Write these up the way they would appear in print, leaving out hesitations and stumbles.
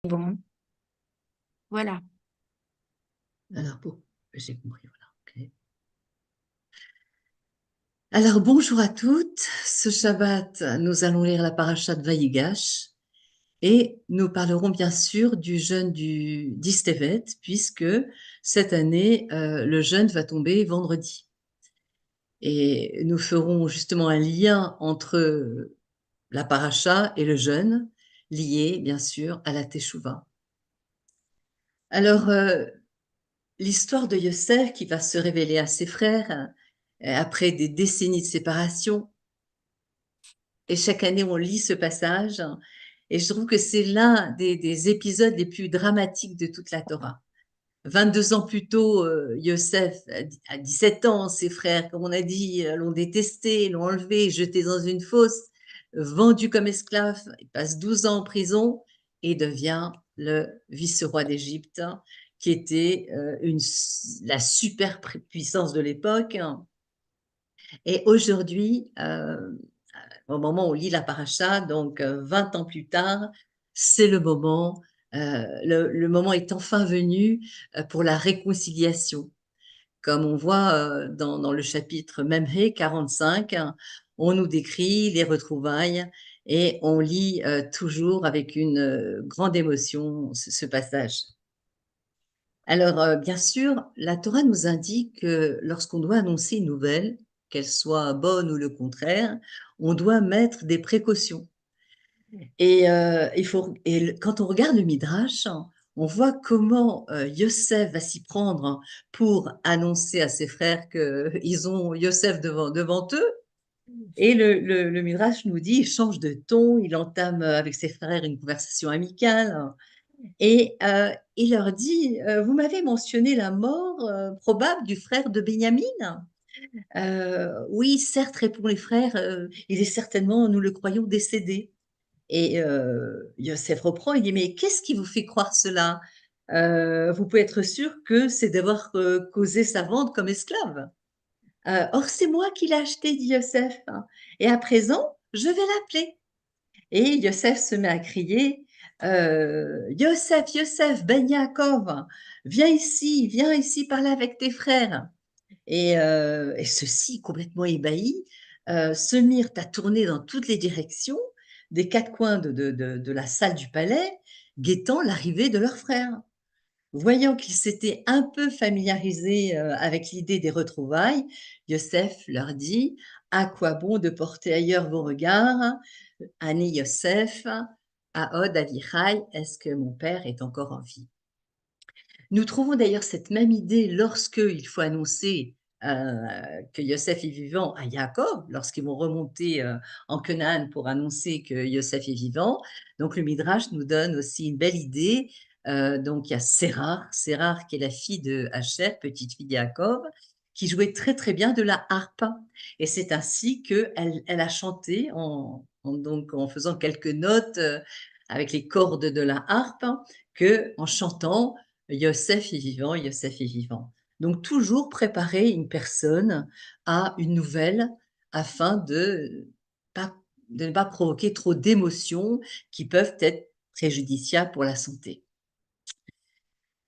Bon, voilà. Alors bon, j'ai compris, voilà, ok. Alors bonjour à toutes. Ce Shabbat, nous allons lire la paracha de Vayigash et nous parlerons bien sûr du jeûne du d'Istevet, puisque cette année, le jeûne va tomber vendredi. Et nous ferons justement un lien entre la paracha et le jeûne, lié bien sûr à la Teshuvah. Alors, l'histoire de Yosef qui va se révéler à ses frères après des décennies de séparation. Et chaque année, on lit ce passage. Et je trouve que c'est l'un des épisodes les plus dramatiques de toute la Torah. 22 ans plus tôt, Yosef, à 17 ans, ses frères, comme on a dit, l'ont détesté, l'ont enlevé, jeté dans une fosse, vendu comme esclave. Il passe 12 ans en prison et devient le vice-roi d'Égypte, qui était la superpuissance de l'époque. Et aujourd'hui, au moment où on lit la paracha, donc 20 ans plus tard, c'est le moment, le moment est enfin venu pour la réconciliation. Comme on voit dans le chapitre Memhe 45, hein, on nous décrit les retrouvailles et on lit toujours avec une grande émotion ce passage. Alors, bien sûr, la Torah nous indique que lorsqu'on doit annoncer une nouvelle, qu'elle soit bonne ou le contraire, on doit mettre des précautions. Et, quand on regarde le Midrash, on voit comment Yosef va s'y prendre pour annoncer à ses frères qu'ils ont Yosef devant eux. Et le Midrash nous dit, il change de ton, il entame avec ses frères une conversation amicale. Et il leur dit, vous m'avez mentionné la mort probable du frère de Benjamin. Oui, certes, répond les frères, il est certainement, nous le croyons, décédé. Et Yosef reprend, il dit, mais qu'est-ce qui vous fait croire cela? Vous pouvez être sûr que c'est d'avoir causé sa vente comme esclave. Or, c'est moi qui l'ai acheté, dit Yosef, hein. Et à présent, je vais l'appeler. Et Yosef se met à crier, Yosef, Yosef, Ben Yaakov, viens ici parler avec tes frères. Et ceux-ci, complètement ébahis, se mirent à tourner dans toutes les directions des quatre coins de la salle du palais, guettant l'arrivée de leurs frères. Voyant qu'ils s'étaient un peu familiarisés avec l'idée des retrouvailles, Yosef leur dit, à quoi bon de porter ailleurs vos regards? Ani Yosef, Aod Avichai, est-ce que mon père est encore en vie? Nous trouvons d'ailleurs cette même idée lorsque il faut annoncer que Yosef est vivant à Yaakov, lorsqu'ils vont remonter en Canaan pour annoncer que Yosef est vivant. Donc le Midrash nous donne aussi une belle idée. Donc il y a Sérar qui est la fille de Hacher, petite fille de Yaakov, qui jouait très très bien de la harpe. Et c'est ainsi qu'elle a chanté donc en faisant quelques notes avec les cordes de la harpe, que en chantant Yosef est vivant, Yosef est vivant. Donc toujours préparer une personne à une nouvelle afin pas- de ne pas provoquer trop d'émotions qui peuvent être préjudiciables pour la santé.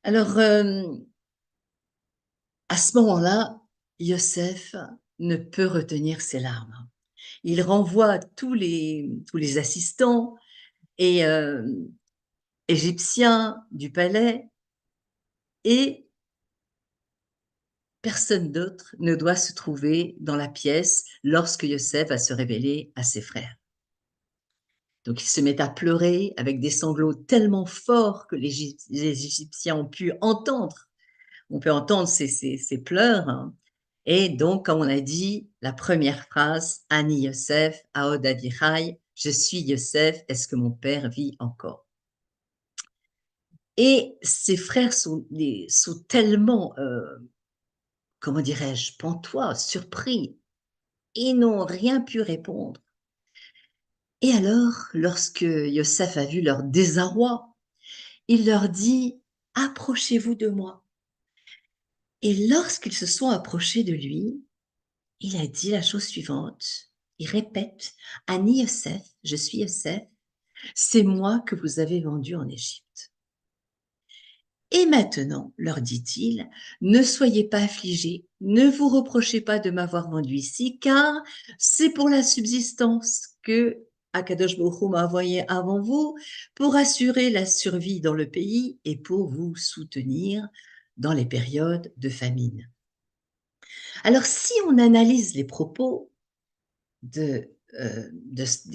Alors, à ce moment-là, Yosef ne peut retenir ses larmes. Il renvoie tous les assistants et égyptiens du palais et personne d'autre ne doit se trouver dans la pièce lorsque Yosef va se révéler à ses frères. Donc il se met à pleurer avec des sanglots tellement forts que les Égyptiens ont pu entendre. On peut entendre ces pleurs, hein. Et donc, comme on a dit, la première phrase, Ani Yosef, Aod Avichai, je suis Yosef, est-ce que mon père vit encore? Et ses frères sont tellement, comment dirais-je, pantois, surpris. Ils n'ont rien pu répondre. Et alors, lorsque Yosef a vu leur désarroi, il leur dit, approchez-vous de moi. Et lorsqu'ils se sont approchés de lui, il a dit la chose suivante. Il répète, Ani Yosef, je suis Yosef, c'est moi que vous avez vendu en Égypte. Et maintenant, leur dit-il, ne soyez pas affligés, ne vous reprochez pas de m'avoir vendu ici, car c'est pour la subsistance que Akadosh Baruch Hu m'a envoyé avant vous, pour assurer la survie dans le pays et pour vous soutenir dans les périodes de famine. Alors, si on analyse les propos des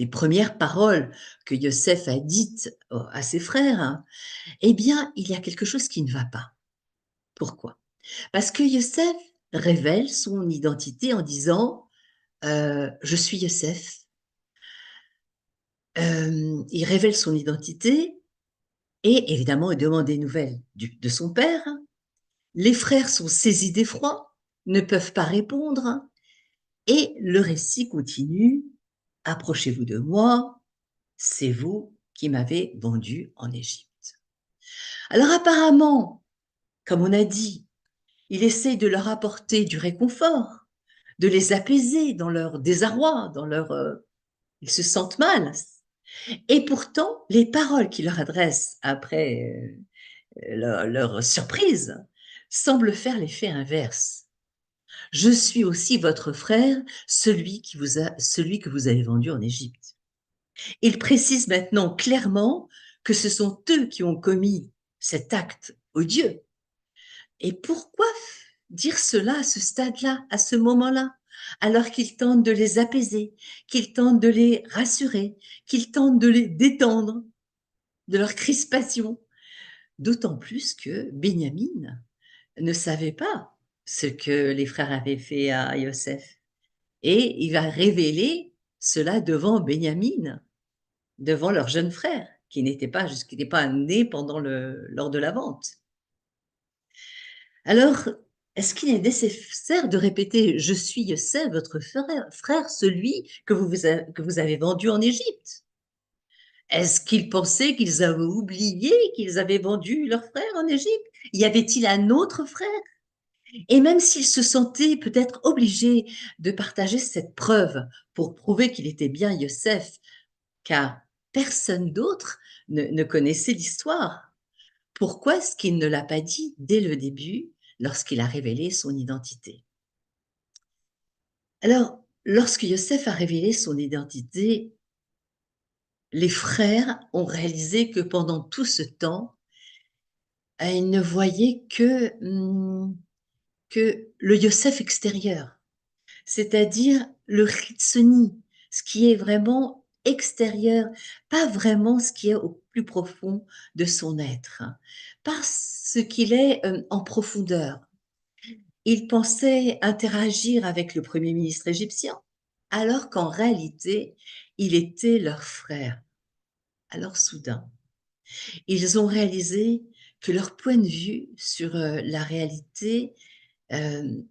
premières paroles que Yosef a dites à ses frères, hein, eh bien, il y a quelque chose qui ne va pas. Pourquoi? Parce que Yosef révèle son identité en disant je suis Yosef. Il révèle son identité et évidemment il demande des nouvelles de son père. Les frères sont saisis d'effroi, ne peuvent pas répondre et le récit continue. Approchez-vous de moi, c'est vous qui m'avez vendu en Égypte. Alors apparemment, comme on a dit, il essaye de leur apporter du réconfort, de les apaiser dans leur désarroi, dans leur... ils se sentent mal. Et pourtant, les paroles qu'il leur adresse après leur surprise semblent faire l'effet inverse. Je suis aussi votre frère, celui que vous avez vendu en Égypte. Il précise maintenant clairement que ce sont eux qui ont commis cet acte odieux. Et pourquoi dire cela à ce stade-là, à ce moment-là, alors qu'il tente de les apaiser, qu'il tente de les rassurer, qu'il tente de les détendre de leur crispation? D'autant plus que Benjamin ne savait pas ce que les frères avaient fait à Yosef. Et il va révéler cela devant Benjamin, devant leur jeune frère, qui n'était pas, né lors de la vente. Alors, est-ce qu'il est nécessaire de répéter « Je suis Yosef, votre frère, celui que vous avez vendu en Égypte » ? Est-ce qu'ils pensaient qu'ils avaient oublié qu'ils avaient vendu leur frère en Égypte? Y avait-il un autre frère? Et même s'ils se sentaient peut-être obligés de partager cette preuve pour prouver qu'il était bien Yosef, car personne d'autre ne connaissait l'histoire, pourquoi est-ce qu'il ne l'a pas dit dès le début lorsqu'il a révélé son identité? Alors, lorsque Yosef a révélé son identité, les frères ont réalisé que pendant tout ce temps, ils ne voyaient que le Yosef extérieur, c'est-à-dire le Chitsoni, ce qui est vraiment extérieur, pas vraiment ce qui est au plus profond de son être, pas ce qu'il est en profondeur. Il pensait interagir avec le premier ministre égyptien, alors qu'en réalité, il était leur frère. Alors soudain, ils ont réalisé que leur point de vue sur la réalité de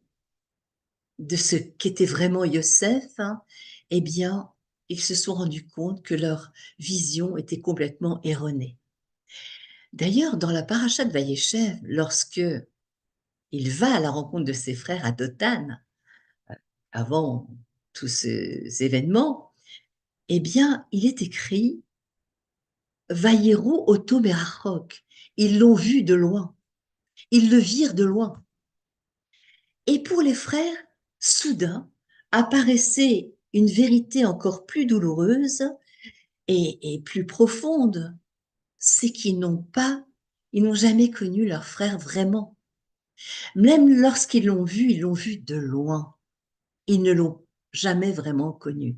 ce qu'était vraiment Yosef, hein, eh bien, ils se sont rendus compte que leur vision était complètement erronée. D'ailleurs, dans la paracha de Vayeshev, lorsque il va à la rencontre de ses frères à Dothan, avant tous ces événements, eh bien, il est écrit Vayeru oto merachok. Ils l'ont vu de loin. Ils le virent de loin. Et pour les frères, soudain apparaissait une vérité encore plus douloureuse et plus profonde, c'est qu'ils ils n'ont jamais connu leur frère vraiment. Même lorsqu'ils l'ont vu, ils l'ont vu de loin. Ils ne l'ont jamais vraiment connu.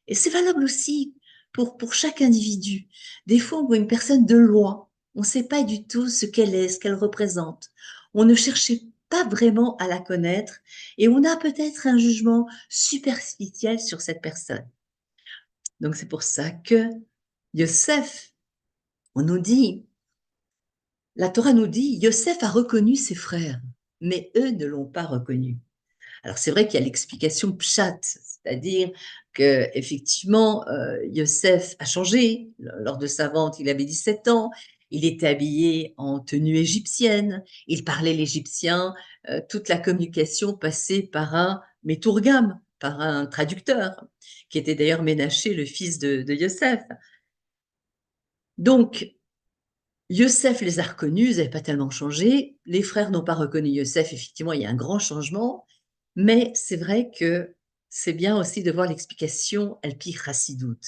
Et c'est valable aussi pour chaque individu. Des fois, on voit une personne de loin. On ne sait pas du tout ce qu'elle est, ce qu'elle représente. On ne cherchait pas vraiment à la connaître et on a peut-être un jugement superficiel sur cette personne. Donc, c'est pour ça que Yosef, on nous dit, la Torah nous dit, Yosef a reconnu ses frères, mais eux ne l'ont pas reconnu. Alors c'est vrai qu'il y a l'explication pshat, c'est-à-dire que effectivement Yosef a changé lors de sa vente, il avait 17 ans, il était habillé en tenue égyptienne, il parlait l'égyptien, toute la communication passait par un métourgam, par un traducteur, qui était d'ailleurs Ménaché, le fils de Yosef. Donc Yosef les a reconnus, ils n'avaient pas tellement changé. Les frères n'ont pas reconnu Yosef, effectivement, il y a un grand changement. Mais c'est vrai que c'est bien aussi de voir l'explication Al-Pi Chassidout.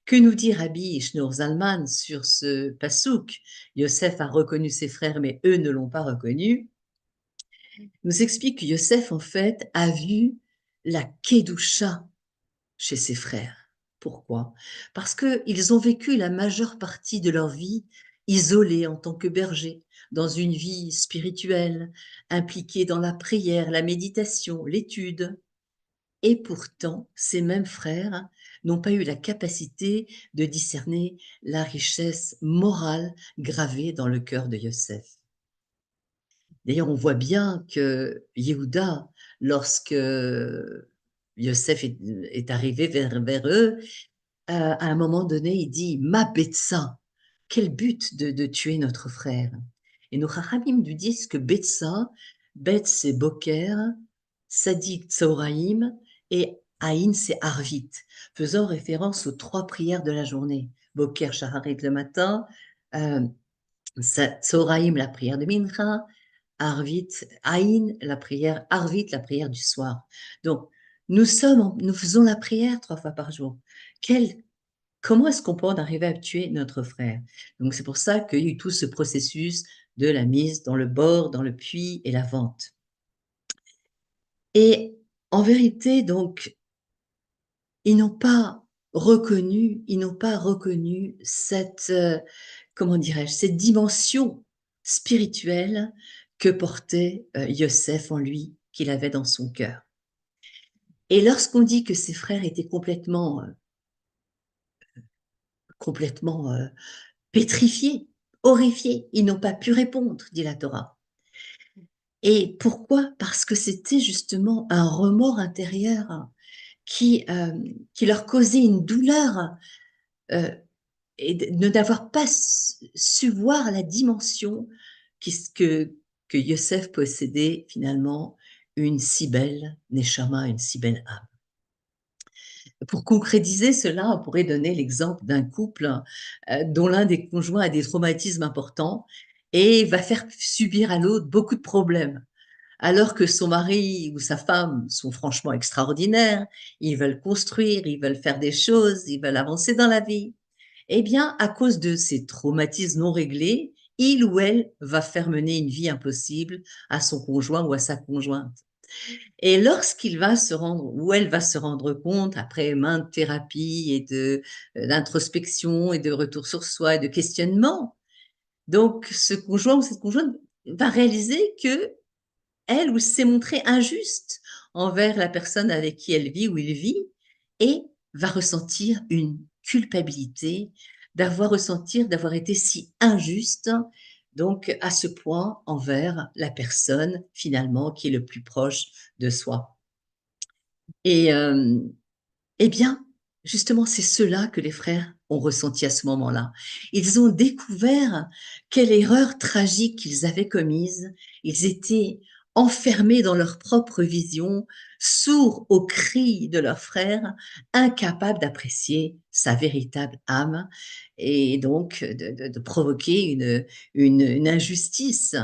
Que nous dit Rabbi Shneur Zalman sur ce pasouk? Yosef a reconnu ses frères, mais eux ne l'ont pas reconnu. Nous explique que Yosef, en fait, a vu la Kedusha chez ses frères. Pourquoi? Parce qu'ils ont vécu la majeure partie de leur vie isolés en tant que bergers, dans une vie spirituelle, impliqués dans la prière, la méditation, l'étude. Et pourtant, ces mêmes frères n'ont pas eu la capacité de discerner la richesse morale gravée dans le cœur de Yosef. D'ailleurs, on voit bien que Yehuda, lorsque Yosef est arrivé vers eux, à un moment donné, il dit Ma Betsa, quel but de tuer notre frère? Et nos Chachamim nous disent que Betsa, Bet c'est Boker, Sadik Tsaoraïm et Aïn c'est Arvit, faisant référence aux 3 prières de la journée. Boker, Shaharit le matin, euh, Tsaoraïm, la prière de Mincha, Arvit, Aïn, la prière, Arvit, la prière du soir. Donc, nous faisons la prière 3 fois par jour. Comment est-ce qu'on peut en arriver à tuer notre frère? Donc, c'est pour ça qu'il y a eu tout ce processus de la mise dans le bord, dans le puits et la vente. Et en vérité, donc, ils n'ont pas reconnu cette, comment dirais-je, cette dimension spirituelle que portait Yosef en lui, qu'il avait dans son cœur. Et lorsqu'on dit que ses frères étaient complètement pétrifiés, horrifiés, ils n'ont pas pu répondre, dit la Torah. Et pourquoi? Parce que c'était justement un remords intérieur qui leur causait une douleur euh, et de n'avoir pas su voir la dimension que Yosef possédait finalement une si belle neshama, une si belle âme. Pour concrétiser cela, on pourrait donner l'exemple d'un couple dont l'un des conjoints a des traumatismes importants et va faire subir à l'autre beaucoup de problèmes. Alors que son mari ou sa femme sont franchement extraordinaires, ils veulent construire, ils veulent faire des choses, ils veulent avancer dans la vie. Eh bien, à cause de ces traumatismes non réglés, il ou elle va faire mener une vie impossible à son conjoint ou à sa conjointe. Et lorsqu'il va se rendre, ou elle va se rendre compte, après maintes thérapies et d'introspection et de retour sur soi et de questionnement, donc ce conjoint ou cette conjointe va réaliser que elle ou s'est montrée injuste envers la personne avec qui elle vit ou il vit et va ressentir une culpabilité d'avoir été si injuste, donc à ce point envers la personne finalement qui est le plus proche de soi. Et eh bien, justement, c'est cela que les frères ont ressenti à ce moment-là. Ils ont découvert quelle erreur tragique qu'ils avaient commise. Ils étaient enfermés dans leur propre vision, sourds aux cris de leurs frères, incapables d'apprécier sa véritable âme et donc de provoquer une injustice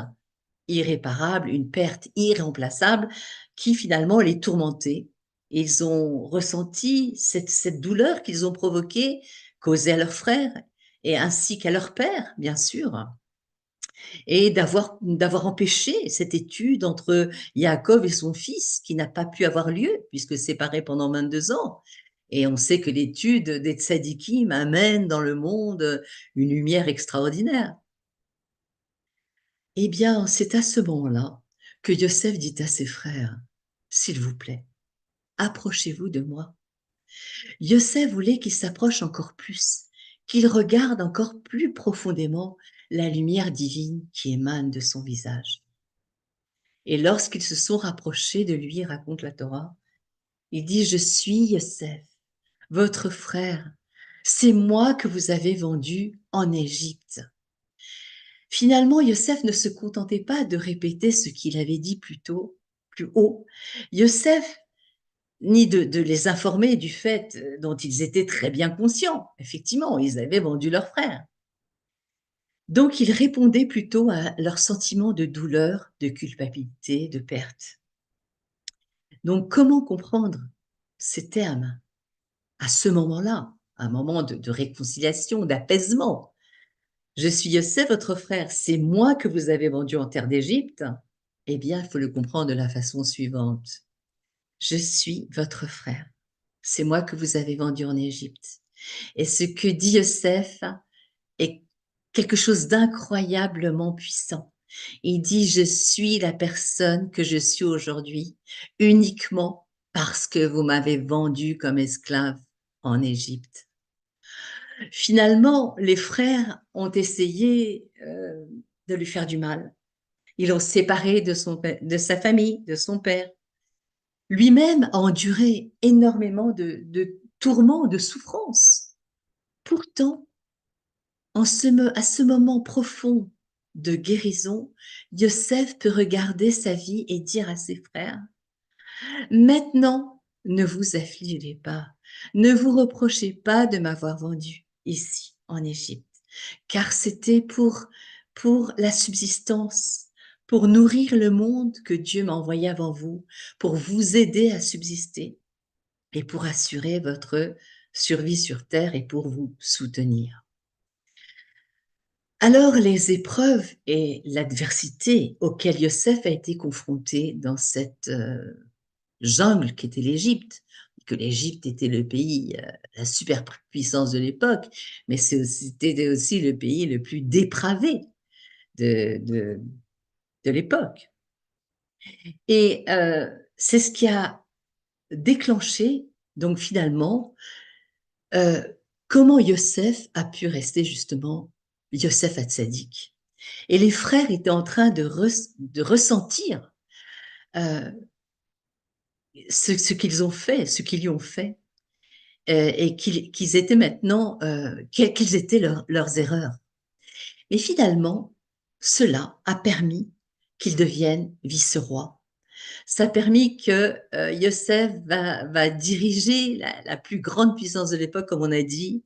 irréparable, une perte irremplaçable qui finalement les tourmentait. Ils ont ressenti cette douleur qu'ils ont provoquée, causée à leurs frères et ainsi qu'à leur père, bien sûr, et d'avoir empêché cette étude entre Yaakov et son fils qui n'a pas pu avoir lieu puisque séparés pendant 22 ans. Et on sait que l'étude des tzadikim amène dans le monde une lumière extraordinaire. Eh bien, c'est à ce moment-là que Yosef dit à ses frères, s'il vous plaît, approchez-vous de moi. Yosef voulait qu'ils s'approchent encore plus, qu'ils regardent encore plus profondément la lumière divine qui émane de son visage. Et lorsqu'ils se sont rapprochés de lui, raconte la Torah, il dit, je suis Yosef, votre frère. C'est moi que vous avez vendu en Égypte. Finalement, Yosef ne se contentait pas de répéter ce qu'il avait dit plus haut. Yosef, ni de les informer du fait dont ils étaient très bien conscients. Effectivement, ils avaient vendu leur frère. Donc, ils répondaient plutôt à leurs sentiments de douleur, de culpabilité, de perte. Donc, comment comprendre ces termes à ce moment-là, un moment de réconciliation, d'apaisement? Je suis Yosef, votre frère, c'est moi que vous avez vendu en terre d'Égypte. Eh bien, il faut le comprendre de la façon suivante. Je suis votre frère. C'est moi que vous avez vendu en Égypte. Et ce que dit Yosef est quelque chose d'incroyablement puissant. Il dit, je suis la personne que je suis aujourd'hui uniquement parce que vous m'avez vendu comme esclave en Égypte. Finalement, les frères ont essayé de lui faire du mal. Ils l'ont séparé de sa famille, de son père. Lui-même a enduré énormément de tourments, de souffrances. Pourtant, à ce moment profond de guérison, Yosef peut regarder sa vie et dire à ses frères, maintenant, ne vous affligez pas, ne vous reprochez pas de m'avoir vendu ici en Égypte, car c'était pour la subsistance, pour nourrir le monde que Dieu m'a envoyé avant vous, pour vous aider à subsister et pour assurer votre survie sur terre et pour vous soutenir. Alors les épreuves et l'adversité auxquelles Yosef a été confronté dans cette jungle qu'était l'Égypte, que l'Égypte était le pays, la superpuissance de l'époque, mais c'était aussi le pays le plus dépravé de, de, de l'époque. Et c'est ce qui a déclenché, donc finalement, euh, comment Yosef a pu rester justement Yosef Hatzadik. Et les frères étaient en train de ressentir euh, ce qu'ils ont fait, ce qu'ils lui ont fait, et qu'ils étaient maintenant, quelles étaient leurs erreurs. Mais finalement, cela a permis qu'ils deviennent vice-rois. Ça a permis que Yosef va diriger la plus grande puissance de l'époque, comme on a dit,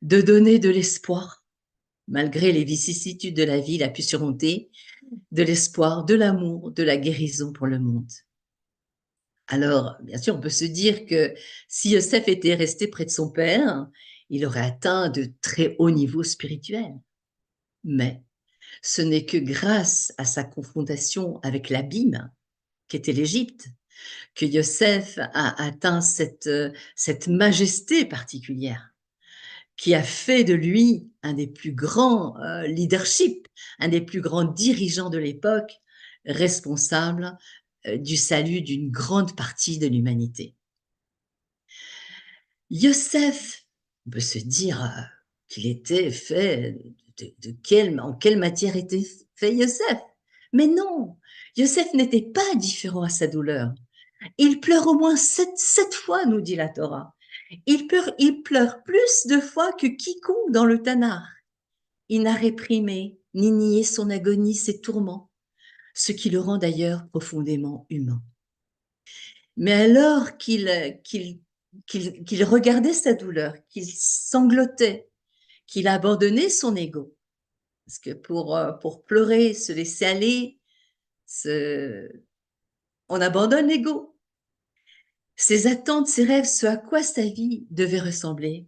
de donner de l'espoir, malgré les vicissitudes de la vie, il a pu surmonter de l'espoir, de l'amour, de la guérison pour le monde. Alors, bien sûr, on peut se dire que si Yosef était resté près de son père, il aurait atteint de très hauts niveaux spirituels. Mais ce n'est que grâce à sa confrontation avec l'abîme qu'était l'Égypte que Yosef a atteint cette majesté particulière qui a fait de lui un des plus grands leadership, un des plus grands dirigeants de l'époque, responsable du salut d'une grande partie de l'humanité. Yosef, on peut se dire qu'il était fait en quelle matière était fait Yosef. Mais non, Yosef n'était pas différent à sa douleur. Il pleure au moins sept fois, nous dit la Torah. Il pleure plus de fois que quiconque dans le Tanakh. Il n'a réprimé ni nié son agonie, ses tourments, ce qui le rend d'ailleurs profondément humain. Mais alors qu'il regardait sa douleur, qu'il sanglotait, qu'il a abandonné son ego, parce que pour pleurer, se laisser aller, on abandonne l'ego. Ses attentes, ses rêves, ce à quoi sa vie devait ressembler,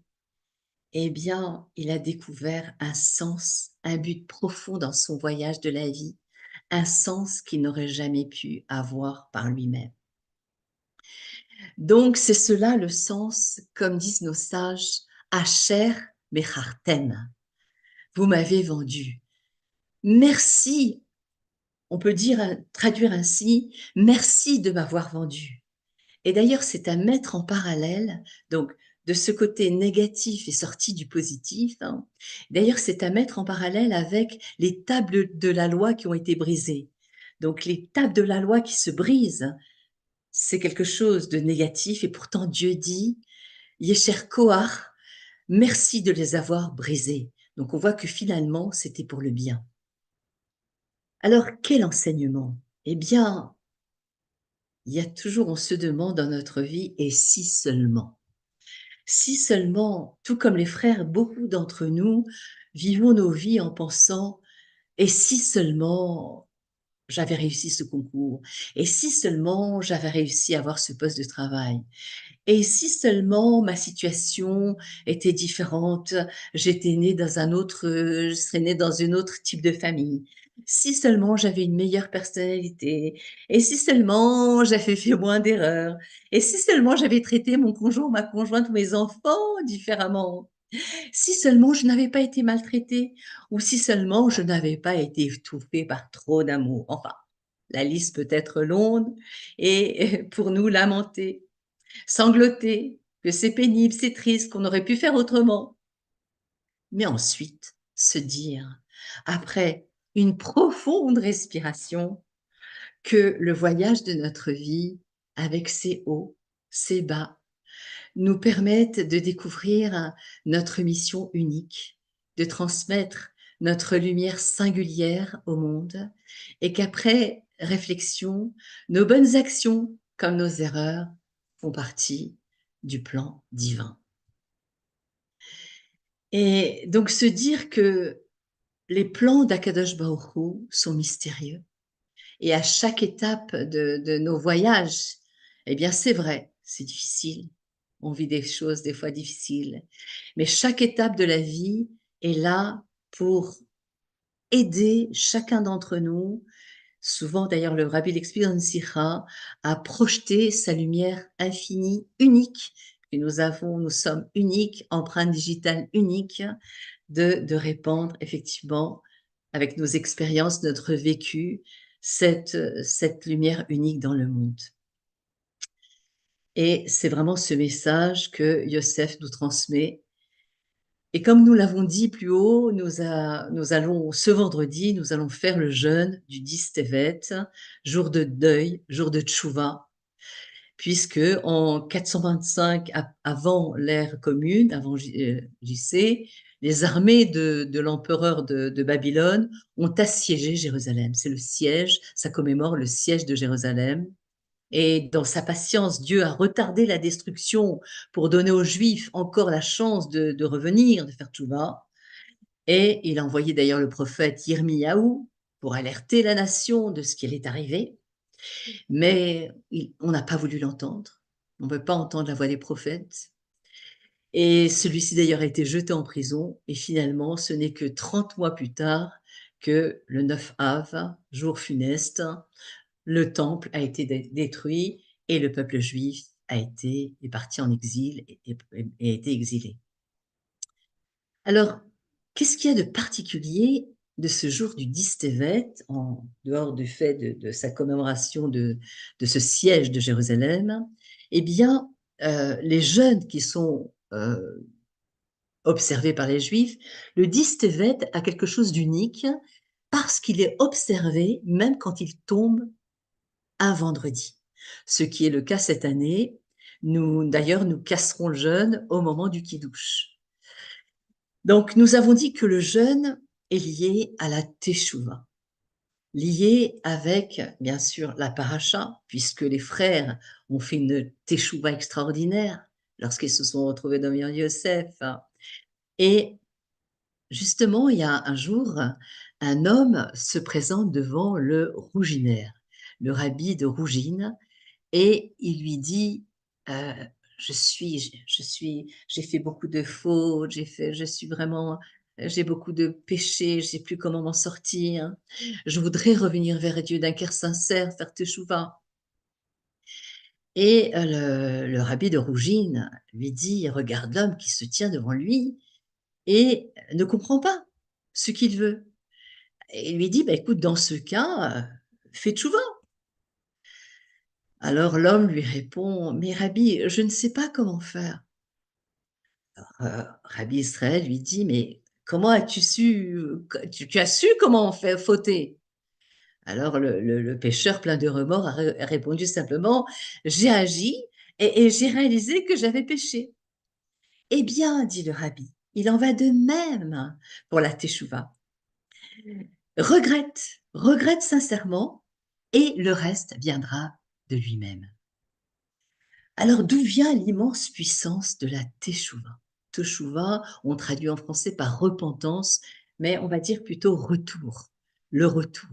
eh bien, il a découvert un sens, un but profond dans son voyage de la vie, un sens qu'il n'aurait jamais pu avoir par lui-même. Donc, c'est cela le sens, comme disent nos sages, Asher Mechartem. Vous m'avez vendu. Merci, on peut traduire ainsi, merci de m'avoir vendu. Et d'ailleurs, c'est à mettre en parallèle, donc de ce côté négatif et sorti du positif. Hein. D'ailleurs, c'est à mettre en parallèle avec les tables de la loi qui ont été brisées. Donc, les tables de la loi qui se brisent, c'est quelque chose de négatif. Et pourtant, Dieu dit, Yesher Koach, merci de les avoir brisées. Donc, on voit que finalement, c'était pour le bien. Alors, quel enseignement? Eh bien, il y a toujours, on se demande dans notre vie, et si seulement? Si seulement, tout comme les frères, beaucoup d'entre nous vivons nos vies en pensant, et si seulement j'avais réussi ce concours, et si seulement j'avais réussi à avoir ce poste de travail, et si seulement ma situation était différente, j'étais née dans un autre, je serais née dans un autre type de famille. Si seulement j'avais une meilleure personnalité, et si seulement j'avais fait moins d'erreurs, et si seulement j'avais traité mon conjoint, ma conjointe ou mes enfants différemment, si seulement je n'avais pas été maltraitée, ou si seulement je n'avais pas été étouffée par trop d'amour. Enfin, la liste peut être longue et pour nous lamenter, sangloter, que c'est pénible, c'est triste, qu'on aurait pu faire autrement. Mais ensuite, se dire, après une profonde respiration, que le voyage de notre vie, avec ses hauts, ses bas, nous permettent de découvrir notre mission unique, de transmettre notre lumière singulière au monde, et qu'après réflexion, nos bonnes actions comme nos erreurs font partie du plan divin. Et donc se dire que les plans d'Akadosh Baruch Hu sont mystérieux, et à chaque étape de nos voyages, eh bien c'est vrai, c'est difficile, on vit des choses des fois difficiles, mais chaque étape de la vie est là pour aider chacun d'entre nous, souvent d'ailleurs le Rabbi l'explique dans une sikha, à projeter sa lumière infinie, unique, que nous avons, nous sommes uniques, empreinte digitale unique, de répandre effectivement, avec nos expériences, notre vécu, cette lumière unique dans le monde. Et c'est vraiment ce message que Yosef nous transmet. Et comme nous l'avons dit plus haut, nous allons, ce vendredi, nous allons faire le jeûne du 10 Tevet, jour de deuil, jour de tchouva, puisque en 425 avant l'ère commune, avant JC, les armées de l'empereur de Babylone ont assiégé Jérusalem. C'est le siège, ça commémore le siège de Jérusalem. Et dans sa patience, Dieu a retardé la destruction pour donner aux Juifs encore la chance de revenir, de faire tchouva. Et il a envoyé d'ailleurs le prophète Yirmiyahu pour alerter la nation de ce qui allait arriver. Mais on n'a pas voulu l'entendre. On ne veut pas entendre la voix des prophètes. Et celui-ci d'ailleurs a été jeté en prison. Et finalement, ce n'est que 30 mois plus tard que le 9 Av, jour funeste, le temple a été détruit et le peuple juif est parti en exil et a été exilé. Alors, qu'est-ce qu'il y a de particulier de ce jour du 10 Tevet, en dehors du fait de sa commémoration de ce siège de Jérusalem? Eh bien, les jeûnes qui sont observés par les Juifs, le 10 Tevet a quelque chose d'unique parce qu'il est observé même quand il tombe un vendredi. Ce qui est le cas cette année. D'ailleurs, nous casserons le jeûne au moment du Kiddush. Donc, nous avons dit que le jeûne est lié à la Teshuvah, lié avec, bien sûr, la paracha, puisque les frères ont fait une Teshuvah extraordinaire lorsqu'ils se sont retrouvés dans Yosef. Et justement, il y a un jour, un homme se présente devant le rouginaire, le rabbi de Rougine, et il lui dit, euh, j'ai fait beaucoup de fautes, j'ai beaucoup de péchés, je sais plus comment m'en sortir. Je voudrais revenir vers Dieu d'un cœur sincère, faire teshuva. Et le rabbi de Rougine lui dit, il regarde l'homme qui se tient devant lui et ne comprend pas ce qu'il veut. Et il lui dit, bah, écoute, dans ce cas, fais teshuva. Alors l'homme lui répond, mais Rabbi, je ne sais pas comment faire. Rabbi Israël lui dit, mais comment as-tu su, tu as su comment on fait fauter? Alors le pêcheur plein de remords a répondu simplement, j'ai agi et j'ai réalisé que j'avais péché. Eh bien, dit le rabbi, il en va de même pour la teshuva. Regrette sincèrement et le reste viendra de lui-même. Alors, d'où vient l'immense puissance de la teshuva? Teshuva, on traduit en français par repentance, mais on va dire plutôt retour, le retour.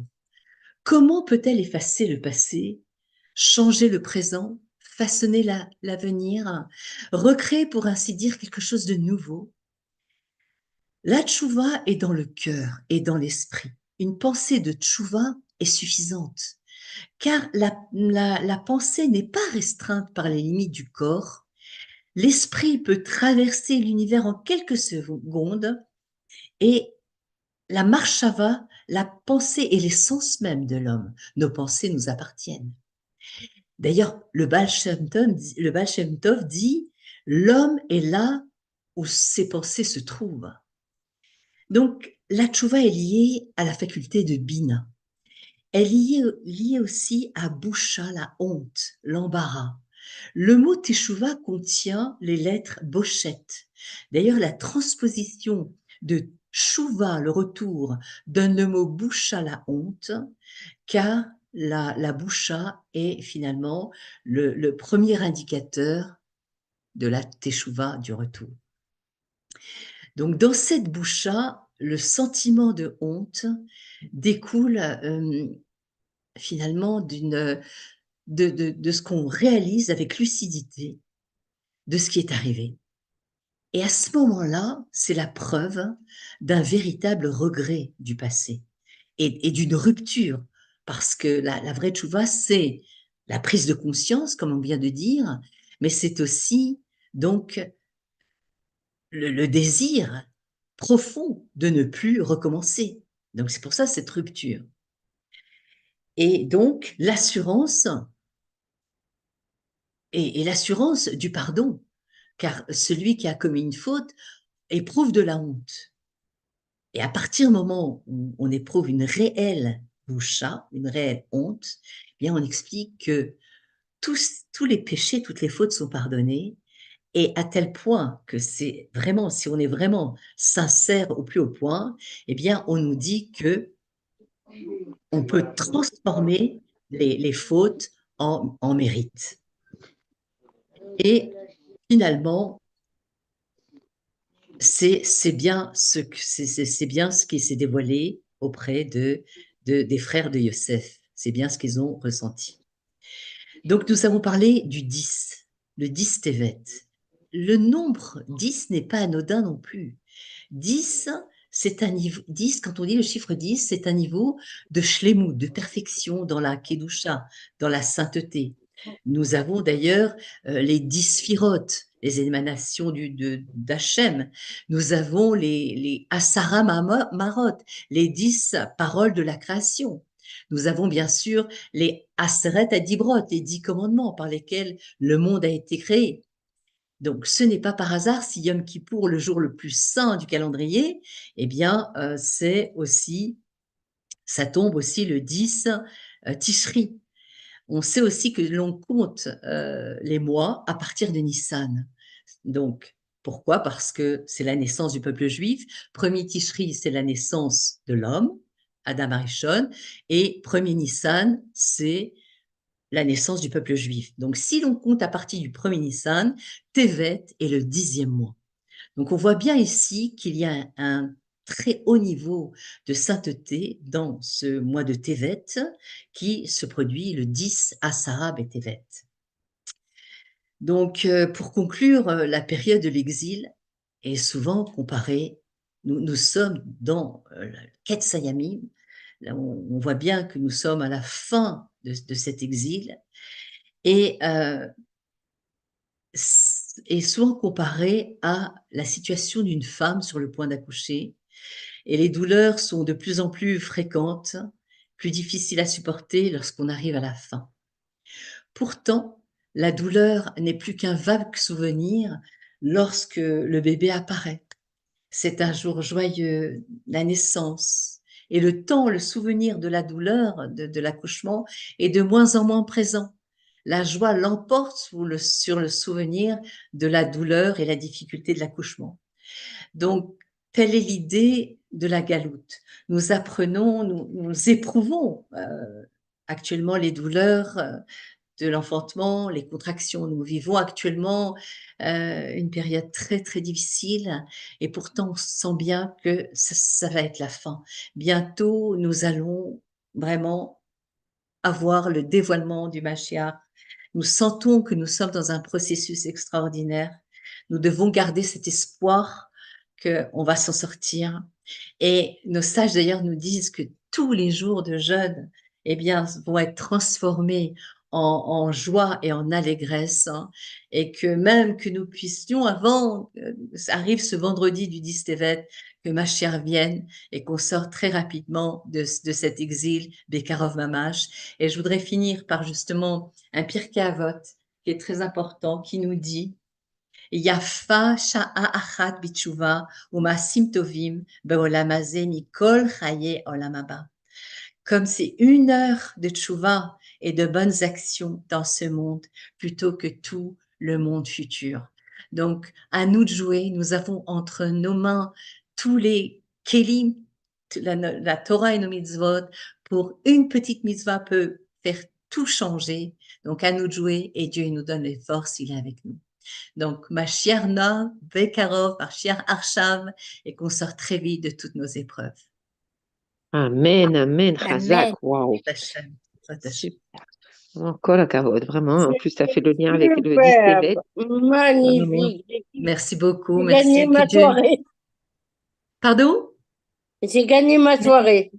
Comment peut-elle effacer le passé, changer le présent, façonner l'avenir, recréer pour ainsi dire quelque chose de nouveau? La tchouva est dans le cœur et dans l'esprit. Une pensée de tchouva est suffisante, car la pensée n'est pas restreinte par les limites du corps. L'esprit peut traverser l'univers en quelques secondes et la marshava, la pensée est l'essence même de l'homme. Nos pensées nous appartiennent. D'ailleurs, le Baal Shem Tov dit l'homme est là où ses pensées se trouvent. Donc, la tchouva est liée à la faculté de bina. Elle est liée aussi à boucha, la honte, l'embarras. Le mot teshuva contient les lettres bochette. D'ailleurs, la transposition de chouva, le retour, donne le mot boucha, la honte, car la boucha est finalement le premier indicateur de la teshuva, du retour. Donc, dans cette boucha, le sentiment de honte découle finalement de ce qu'on réalise avec lucidité de ce qui est arrivé. Et à ce moment-là, c'est la preuve d'un véritable regret du passé et d'une rupture, parce que la vraie tchouva, c'est la prise de conscience, comme on vient de dire, mais c'est aussi donc le désir profond de ne plus recommencer. Donc c'est pour ça cette rupture. Et donc l'assurance et l'assurance du pardon, car celui qui a commis une faute éprouve de la honte. Et à partir du moment où on éprouve une réelle boucha, une réelle honte, eh bien on explique que tous les péchés, toutes les fautes sont pardonnées, et à tel point que c'est vraiment, si on est vraiment sincère au plus haut point, eh bien on nous dit que on peut transformer les fautes en mérite. Et finalement, c'est bien ce qui s'est dévoilé auprès des frères de Yosef. C'est bien ce qu'ils ont ressenti. Donc, nous avons parlé du 10, le 10 Tevet. Le nombre 10 n'est pas anodin non plus. 10, c'est un niveau, 10, quand on dit le chiffre 10, c'est un niveau de shlemut, de perfection dans la kedusha, dans la sainteté. Nous avons d'ailleurs les 10 sphirotes, les émanations d'Hachem. Nous avons les Asara Marot, les 10 paroles de la création. Nous avons bien sûr les Aseret Adibrot, les 10 commandements par lesquels le monde a été créé. Donc, ce n'est pas par hasard si Yom Kippour, le jour le plus saint du calendrier, eh bien, ça tombe aussi le 10 Tishri. On sait aussi que l'on compte les mois à partir de Nissan. Donc, pourquoi? Parce que c'est la naissance du peuple juif. Premier Tishri, c'est la naissance de l'homme, Adam Arishon, et premier Nissan, c'est la naissance du peuple juif. Donc, si l'on compte à partir du premier Nissan, Tevet est le 10e mois. Donc, on voit bien ici qu'il y a un très haut niveau de sainteté dans ce mois de Tevet qui se produit le 10 Asarab et Tevet. Donc, pour conclure, la période de l'exil est souvent comparée. Nous sommes dans la Quête Sayamim. Là, on voit bien que nous sommes à la fin de cet exil et est souvent comparée à la situation d'une femme sur le point d'accoucher. Et les douleurs sont de plus en plus fréquentes, plus difficiles à supporter lorsqu'on arrive à la fin. Pourtant, la douleur n'est plus qu'un vague souvenir lorsque le bébé apparaît. C'est un jour joyeux, la naissance. Et le temps, le souvenir de la douleur de l'accouchement est de moins en moins présent. La joie l'emporte sur le souvenir de la douleur et la difficulté de l'accouchement. Donc, telle est l'idée de la galoute. Nous apprenons, nous éprouvons actuellement les douleurs de l'enfantement, les contractions. Nous vivons actuellement une période très, très difficile et pourtant on sent bien que ça va être la fin. Bientôt, nous allons vraiment avoir le dévoilement du Mashiach. Nous sentons que nous sommes dans un processus extraordinaire. Nous devons garder cet espoir qu'on va s'en sortir. Et nos sages d'ailleurs nous disent que tous les jours de jeûne, eh bien, vont être transformés en joie et en allégresse, hein, et que même que nous puissions, avant, arrive ce vendredi du 10 Tevet, que Mashiach vienne et qu'on sorte très rapidement de cet exil, Bekarov Mamash. Et je voudrais finir par justement un Pirkei Avot qui est très important, qui nous dit Yafa sha'a achat bitshuva u'ma'asim tovim be'olam hazeh mikol chaye olam haba. Comme c'est 1 heure de tchouva et de bonnes actions dans ce monde plutôt que tout le monde futur. Donc, à nous de jouer. Nous avons entre nos mains tous les kelim, la Torah et nos mitzvot. Pour une petite mitzvah peut faire tout changer. Donc, à nous de jouer et Dieu nous donne les forces, il est avec nous. Donc, ma chère Na, Bekarov, ma chère Arshav, et qu'on sort très vite de toutes nos épreuves. Amen, amen, Amen. Chazak, waouh. Hashem, Hashem. Super. Encore la carotte, vraiment. En plus, ça fait le lien avec le 10 Superbe, Tevet. magnifique. Merci beaucoup, J'ai gagné merci. ma Que Dieu... soirée. Pardon? J'ai gagné ma soirée.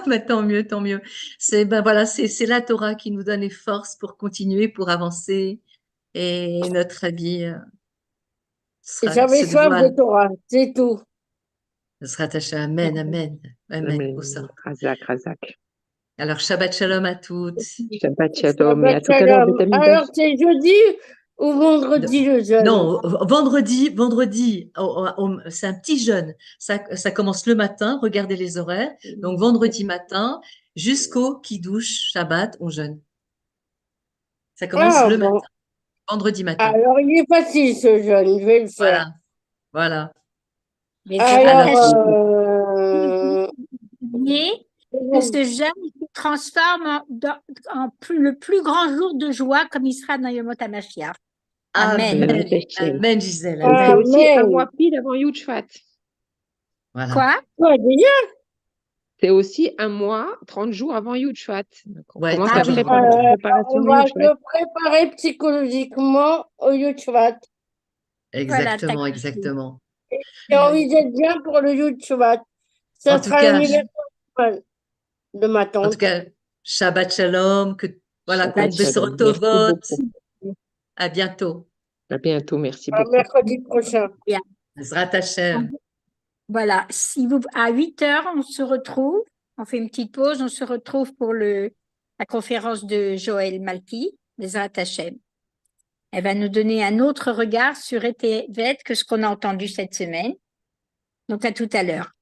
Mais tant mieux, tant mieux. C'est voilà, c'est la Torah qui nous donne les forces pour continuer, pour avancer, et notre vie J'avais se soif de dévoile, Torah, c'est tout. sera attaché. Amen, amen, amen. Amen, Au sort. Chazak. Alors, Shabbat Shalom à toutes. Shabbat Shalom. Et à tout à l'heure, Shabbat de shalom. Tamida. Alors, c'est jeudi ou vendredi le jeûne? Non, vendredi, c'est un petit jeûne. Ça commence le matin, regardez les horaires. Donc, vendredi matin jusqu'au Kiddush Shabbat, on jeûne. Ça commence Ah le bon. matin, vendredi matin. Alors, il est facile ce jeûne, je vais le faire. Voilà. Mais Alors, oubliez que ce jeûne il se transforme le plus grand jour de joie comme il sera dans Yomot HaMashiach. Amen. Amen, Gisèle. Et c'est aussi un Amen. mois pile avant Yud Shvat. Voilà. Quoi? Ouais, déjà? C'est aussi un mois, 30 jours avant Yud Shvat. Donc, on Ouais, commence Ah la oui. préparation On de va Yud Shvat. se préparer psychologiquement au Yud Shvat. Exactement, Voilà, exactement. J'ai envie d'être bien pour le Yud Shvat. Ça En tout sera cas, l'anniversaire de ma En tout tante. cas, Shabbat Shalom, voilà, qu'on Shabbat puisse se Shalom. Merci retrouver. beaucoup. À bientôt. À bientôt. Merci À beaucoup. mercredi prochain. Zrat Hashem. Voilà, à 8 heures, on se retrouve, on fait une petite pause, on se retrouve pour la conférence de Joël Malki, Bezrat Hashem. Elle va nous donner un autre regard sur Tevet que ce qu'on a entendu cette semaine. Donc, à tout à l'heure.